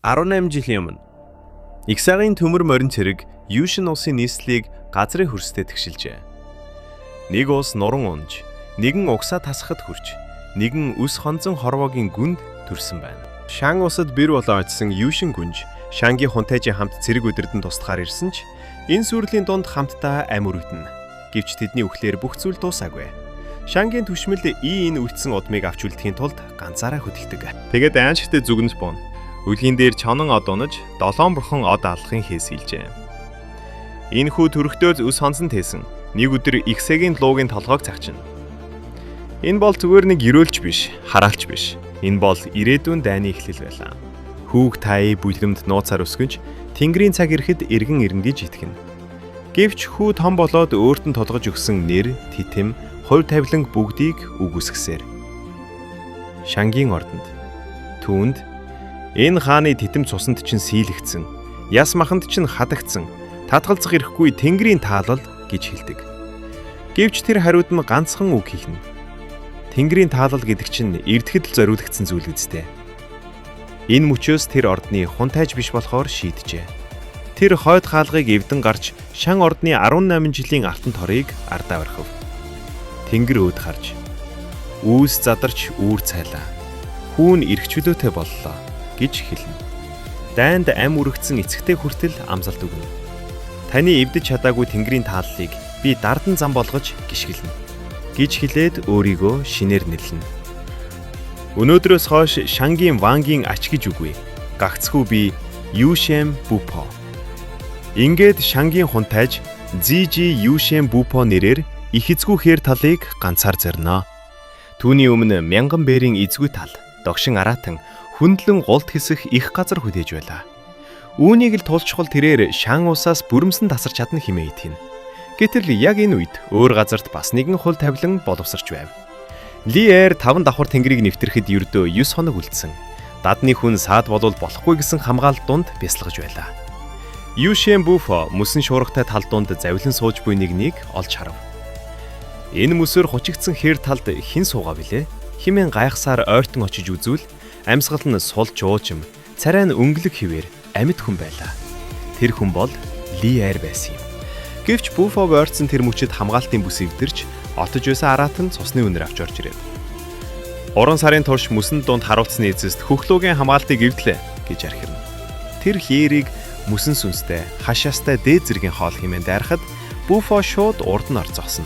18 жилийн өмнө Иксагийн төмөр морин цэрэг Юшин улсын нийслэлийг газрын хөрстэй тэгшилжээ. Нэг улс нуран унж, нэгэн угсаа тасахад хүрч, нэгэн үс хонзон хорвоогийн гүнд төрсөн байна. Шан улсад бэр болоо очсон Юшин гүнж Шангийн хунтайжийн хамт цэрэг удирдан тусдахаар ирсэн ч энэ сүрлийн дунд хамтдаа амь өргөдөн. Гэвч тэдний үхлээр бүх зүйл дуусаагүй. Шангийн түшмэл энэ үлдсэн удмыг авч үлдэхийн тулд ганцаараа хөдөлдөг. Тэгээд айншигтэй зүгэнж буун. Үлгийн дээр чонон од унаж, 7 бурхан од алахын хийсэлжээ. Энэ хүү төрөхтөө үс хонсон тээсэн. Нэг өдөр Иксагийн луугийн толгойг цагчна. Энэ бол зүгээр нэг ерөөлч биш, хараалч биш. Энэ бол ирээдүйн дайны эхлэл байлаа. Хүүг таи бүлгэмд нууцаар өсгөнч, Тэнгэрийн цаг ирэхэд эргэн ирнэ гэж итгэнэ. Гэвч хүү том болоод өөрт нь толгож өгсөн нэр, титэм, хувь тавилан бүгдийг үгүйсгэсээр. Шангийн ордонд түүнд энэ хааны титэм цусанд чинь сийлэгдсэн, яс маханд чинь хадагдсан, татгалзах ирэхгүй Тэнгэрийн таалал гэж хэлдэг. Гэвч тэр хариуд нь ганцхан үг хийхнэ. Тэнгэрийн таалал гэдэг чинь эрдэхэд л зориулагдсан зүйл үстэй. Энэ мөчөөс тэр ордны хунтайж биш болохоор шийджээ. Тэр хойд хаалгыг эвдэн гарч Шан ордны 18 жилийн алтан торыг ардаа барихв. Тэнгэр өөд харж, үүс задарч үүр цайлаа. Хүүн эрх чөлөөтэй боллоо гэж хэлнэ. Дайнд ам үрэгдсэн эцэгтэй хүртэл амсалт өгнө. Таны эвдэж чадаагүй Тэнгэрийн тааллыг би дардан зам болгож гიშгэлнэ гэж хэлээд өөрийгөө шинээр нэрлэнэ. Өнөөдрөөс хойш Шангийн Вангийн ач гэж үгүй. Гагцхүү би Юшэн Бупо. Ингээд Шангийн хунтайж Зижи Юшэн Бупо нэрээр их эзгүй хээр талыг ганцаар зорно. Түүний өмнө мянган бээрийн эзгүй тал, догшин араатан, хүндлэн гулт хэсэх их газар хүлээж байлаа. Үүнийг л тулчхал тэрээр Шан усаас бүрэмсэн тасарч чадна хэмээн итгэв. Гэтэл яг энэ үед өөр газарт бас нэгэн хул тавилан боловсрч байв. Лиэр 5 давхар тэнгэрийг нэвтрэхэд ердөө 9 хоног үлдсэн. Дадны хүн саад болвол болохгүй гэсэн хамгаалалт дунд бясалгаж байлаа. Юшэн Буфо мөсөн шуургатай тал дунд завилан сууж буй нэг олж харав. Энэ мөсөөр хучигдсан хээр талд хэн суугаа билээ? Химэн гайхсаар ойртон очиж үзвэл амьсгал нь сул жуужим, царай нь өнгөлөг хിവэр амьд хүн байлаа. Тэр хүн бол Лиэр байсан юм. Гэвч Буфог ойртсон тэр мөчөд хамгаалтын бүс эвдэрч отож байсан араатан цусны үнэр авч орж ирээд. 3 сарын турш мөсөн дунд харуулцны эцэст хөхлөөгийн хамгаалтыг эвдлээ гэж архирна. Тэр хээрийг мөсөн сүнстэй, хашаастай дээд зэргийн хоол хэмээн дайрахад Буфо шууд урд нь орцгосон.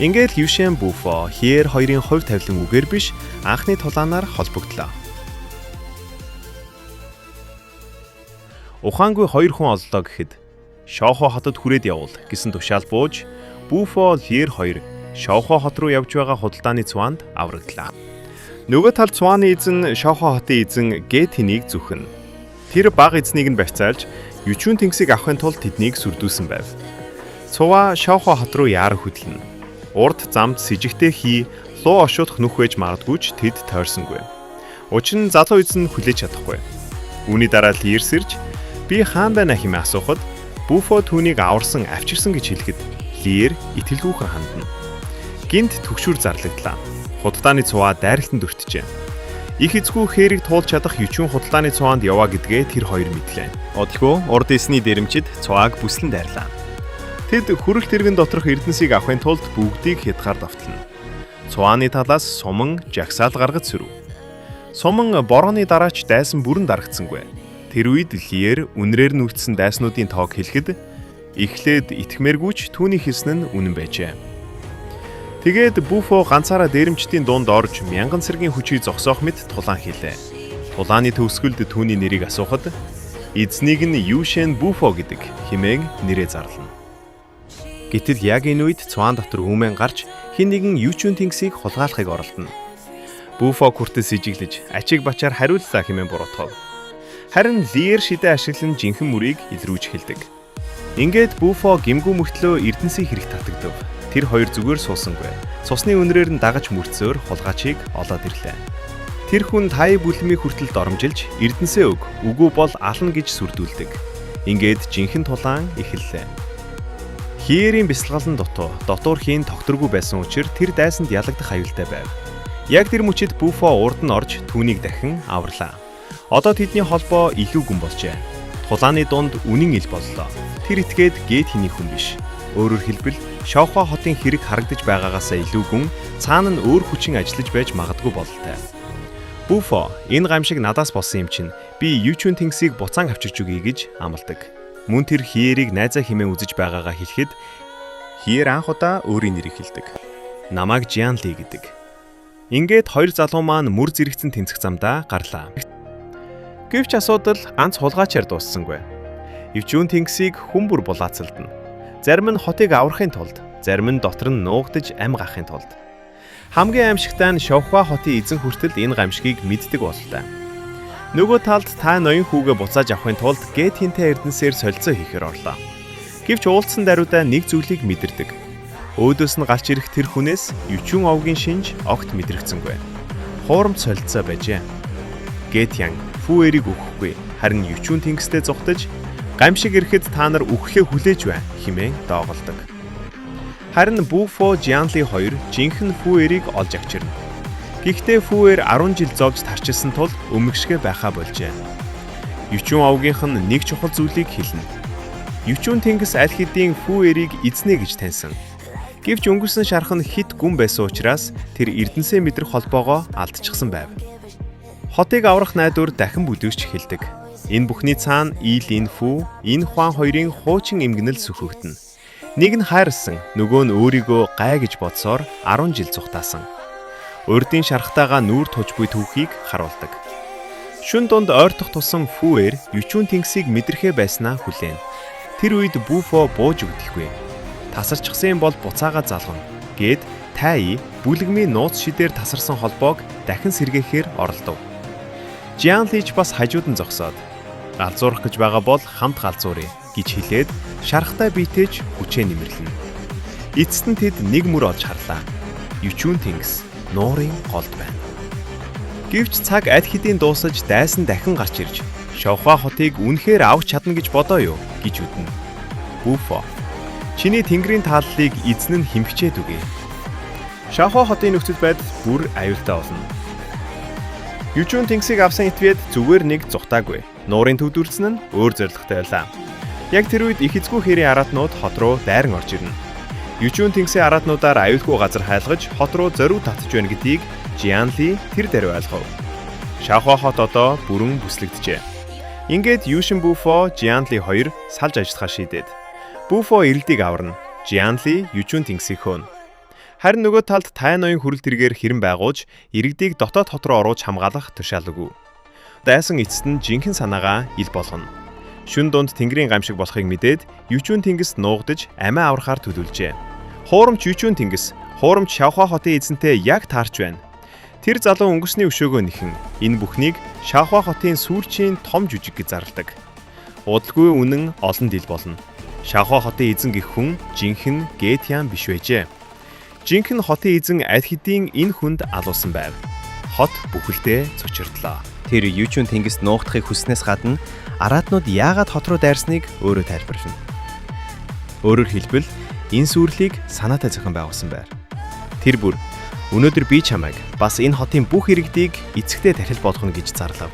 Ингээд Юшэн Буфо хээр хоёрын хувь тавилан үгээр биш анхны тулаанаар холбогдлоо. Ухаангүй 2 хүн оллоо гэхэд Шохо хотод хүрээд явуул гэсэн тушаал бууж Буфо Лиэр 2 Шохо хот руу явж байгаа худалдааны цуванд авраглаа. Нөгөө тал цувааны эзэн Шохо хотын эзэн Гэтэнийг зүхэн. Тэр баг эзнийг нь барьцаалж Ючүүн тэнгисийг авахын тулд тэднийг сүрдүүлсэн байв. Цува Шохо хот руу яар хөдлөнө. Урд замд сэжигтэй хий луу ошуудах нүх байж магадгүй ч тэд тойрсонгүй. Учир нь залуу эзэн хүлээж чадахгүй. Үүний дараа Лиэр сэрж би хаан байна хэмээн асуухад Буфо түүнийг аварсан авчирсан гэж хэлэхэд Лиэр итгэлгүйхэн хандна. Гинт төгшүр зарлагдлаа. Худалдааны цуваа дайралтанд өртжээ. Их эзгүй хээрийг туулж чадах Ючүүн худалдааны цуваанд яваа гэдгээ тэр хоёр мэдлээ. Одолгүй урд эсний дэрэмчид цувааг бүслэн дайрлаа. Тэд хүрэх тэргэн доторх эрдэнсийг авахын тулд бүгдийг хятгаар давтална. Цувааны талаас суман жагсаал гаргаж сөрөв. Суман борооны дараач дайсан бүрэн дарагдсангүй. Тэр үед Лиэр үнрээр нүгдсэн дайснуудын тоог хэлэхэд эхлээд итгэмээргүйч түүний хэлсэн нь үнэн байжээ. Тэгээд Буфо ганцаараа дээрэмчдийн дунд орж мянган цэргийн хүчийг зогсоох мэт тулаан хийлээ. Тулааны төгсгөлд түүний нэрийг асуухад эзнийг нь Юшэн Буфо гэдэг хэмээн нэрээ зарлана. Гэтэл яг энэ үед цуваан дотор үүмэн гарч хэн нэгэн Ючүүн тэнгисийг хулгайлахыг оролдоно. Буфо хүртэл сэжиглэж ачиг бачаар хариуллаа хэмээн буруутгав. Харин Лиэр шидэ ашиглан жинхэнэ мөрийг илрүүж хэлдэг. Ингээд Буфо гимгүү мөртлөө эрдэнсийг хэрэг татагдав. Тэр хоёр зүгээр суусангүй. Цусны үнрээр нь дагаж мөрцөөр хулгайчийг олоод ирлээ. Тэр хүн тая бүлмийн хүртэл доромжилж эрдэнсээ өг, үгүй бол ална гэж сүрдүүлдэг. Ингээд жинхэнэ тулаан эхэллээ. Хээрийн бясалгалан дотуур хийн тогтворгүй байсан учраас тэр дайсанд ялагдах аюултай байв. Яг тэр мөчид Буфо урд нь орж түүнийг дахин аварлаа. Одоо тэдний холбоо илүү гүн болжээ. Тулааны дунд үнэн ил боллоо. Тэр итгээд Гэт хэний хүн биш. Өөрөөр хэлбэл Шавхва хотын хэрэг харагдаж байгаагаасаа илүү гүн цаана нь өөр хүчин ажиллаж байж магадгүй бололтой. Буфо энэ гамшиг надаас болсон юм чинь би Ючүн тэнгисийг буцаан авчирч өгье гэж амладаг. Мөн тэр хиерийг найзаа хэмээн үзэж байгаагаа хэлэхэд хиер анх удаа өөрийн нэрийг хэлдэг. Намайг Жианли гэдэг. Ингээд хоёр залуу маань мөр зэрэгцэн тэнцэх замдаа гарлаа. Гэвч асуудал ганц хулгайчаар дууссангүй. Ючүн тэнгисийг хүн бүр булаацалдана. Зарим нь хотыг аврахын тулд, зарим нь дотор нь нуугдаж ам гахын тулд. Хамгийн аимшигтай нь Шавхва хотын эзэн хүртэл энэ гамшигыг мэддэг бололтой. Нөгөө талд та ноён хүүгээ буцааж авахын тулд Гэт хинтэй эрдэнсээр солилцоо хийхээр орлоо. Гэвч уулзсан даруйдаа нэг зүйлийг мэдэрдэг. Өөдөөс нь гарч ирэх тэр хүнээс Ючүн овгийн шинж огт мэдрэгцэнгүй. Хуурамч солилцоо байжээ. Гэт ян Фүүэрийг өгөхгүй, харин Ючүн тэнгистэй зугтаж гамшиг ирэхэд та нар үхлээ хүлээж бай хэмээн дооголдог. Харин Буфо Жианли хоёр жинхэнэ Фүүэрийг олж авчирна. Гэхдээ Фүүэр 10 жил зовж тарчилсан тул өмгшгэ байхаа болжээ. Ючүн овгийнх нь нэг чухал зүйлийг хэлнэ. Ючүн тэнгис аль хэдийн Фүүэрийг эзнэ гэж таньсан. Гэвч өнгөрсөн шарх нь хит гүн байсан учраас тэр эрдэнсээ мэдрэх холбоогоо алдчихсан байв. Хотыг аврах найдвар дахин бүдүүгч эхэлдэг. Энэ бүхний цаана Илин Фүү, энэ Хуан хоёрын хуучин эмгэнэл сүхэгдэнэ. Нэг нь хайрлсан, нөгөө нь өөрийгөө гай гэж бодсоор 10 жил зүхтаасан. Урдын шархтайгаа нүүр туж буй түүхийг харуулдаг. Шүн дунд ойртох тусан Фүүэр Ючүн тэнгисийг мэдрэхээ байснаа хүлээн. Тэр үед Буфо бууж өгдөхгүй. Тасарчихсан бол буцаага залгана. Гэд Тай бүлэгмийн нууц шидээр тасарсан холбоог дахин сэргээхээр оролдов. Жианлич бас хажууд нь зогсоод галзуурах гэж байгаа бол хамт галзууръя гэж хэлээд шархтай биетэж хүчээ нэмэрлэнэ. Эцэст нь тэд нэг мөр олж харлаа. Ючүн тэнгис нуурын голд байна. Гэвч цаг аль хэдийн дуусаж дайсан дахин гарч ирж Шавхва хотыг үнэхээр авч чадна гэж бодоо юу гэж үднэ. Буфо чиний тэнгэрийн тааллыг эзэн нь хэмхчээд үгүй. Шавхва хотын нөхцөл байдал бүр аюултай болно. Ючүн тэнгисийг авсан этвэд зүгээр нэг зүхтаагүй. Нуурын төв дүрцэн нь өөр зорилготой байлаа. Яг тэр үед их эзгүй хэрийн араатнууд хот руу дайран орж ирнэ. Ючүн тэнгисийн араатнуудаар аюулгүй газар хайлгаж хот руу зориуд татж байна гэдгийг Жианли тэр даруй ойлгов. Шавхва хот одоо бүрэн бүслэгдэжээ. Ингээд Юшин Буфо Жианли хоёр салж ажиллахаа шийдээд Буфо эрэлдийг аварна. Жианли Ючүн тэнгисийг хөөнө. Харин нөгөө талд Тай ноён хүрэл тэргээр хэрэн байгууж иргэдийг дотоод хот руу оруулж хамгаалах тушаалгүй. Дайсан эцэст нь жинхэнэ санаагаа ил болгоно. Шүн дунд тэнгэрийн гамшиг болохыг мэдээд Ючүн тэнгис нуугдаж амиа аврахаар төлөвлөжээ. Хуурамч Ючүн тэнгис хуурамч Шавхва хотын эзэнтэй яг таарч байна. Тэр залуу өнгөсний өшөөгөө нэхэн энэ бүхнийг Шавхва хотын сүүрчийн том жүжиг гэж зарладаг. Удалгүй үнэн олон дил болно. Шавхва хотын эзэн гэх хүн жинхэнэ Гэтян биш байжээ. Жинхэнэ хотын эзэн аль хэдийн энэ хүнд алуусан байв. Хот бүхэлдээ цочирдлоо. Тэр Ючүн тэнгист нуугдахыг хүснээс гадна араатнууд яагаад хот руу дайрсныг өөрөө тайлбарлана. Өөрөөр хэлбэл энэ сүрлийг санаатай зохион байгуулсан байр. Тэр бүр өнөөдөр би чамайг бас энэ хотын бүх иргэдийг эцэгтэй тархил болгоно гэж зарлав.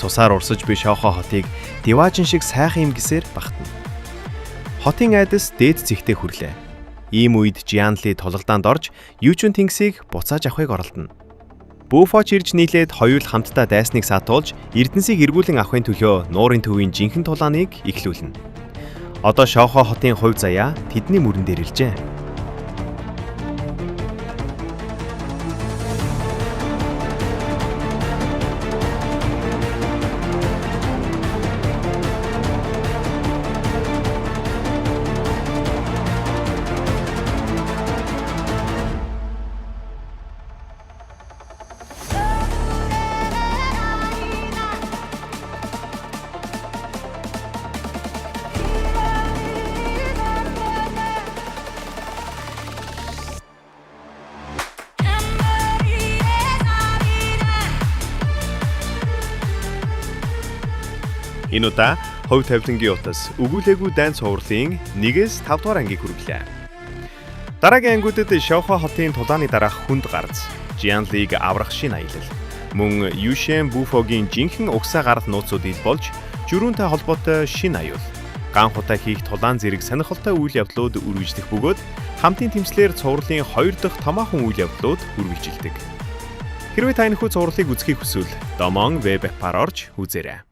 Цусаар урсаж би Шавхва хотыг Диважин шиг сайхан юм гисээр багтана. Хотын айдас дээд зэгтээ хүрлээ. Ийм үед Жианли тулгалдаанд орж Ючүн тэнгисийг буцааж авахыг оролдоно. Буфоч ирж нийлээд хоёул хамтдаа дайсныг саатуулж эрдэнсийг эргүүлэн авахын төлөө нуурын төвийн жинхэнэ тулааныг эхлүүлнэ. Одоо Шавхва хотын хувь заяа тэдний мөрөн дээр иржээ. Энэ удаа хувь тавилангийн утас өгүүлээгүй дайн цувралын 1-5 дугаар ангийг хүргэлээ. Дараагийн ангиудад Шавхва хотын тулааны дараах хүнд гарц, Жианлиг аврах шин аялал, Мөн Юшен Буфогийн жинхэнэ угсаа гарах нууцуд ил болж, жирүүнтэй холбоотой шинэ аюул, ган хутаа хийх тулаан зэрэг сонирхолтой үйл явдлууд үргэлжлэх бөгөөд хамтын тэмцлэр цувралын 2 дахь томоохон үйл явдлууд үргэлжилдэг. Хэрвээ та энэхүү цувралыг үзхийг хүсвэл Домон веб апаар орж үзээрэй.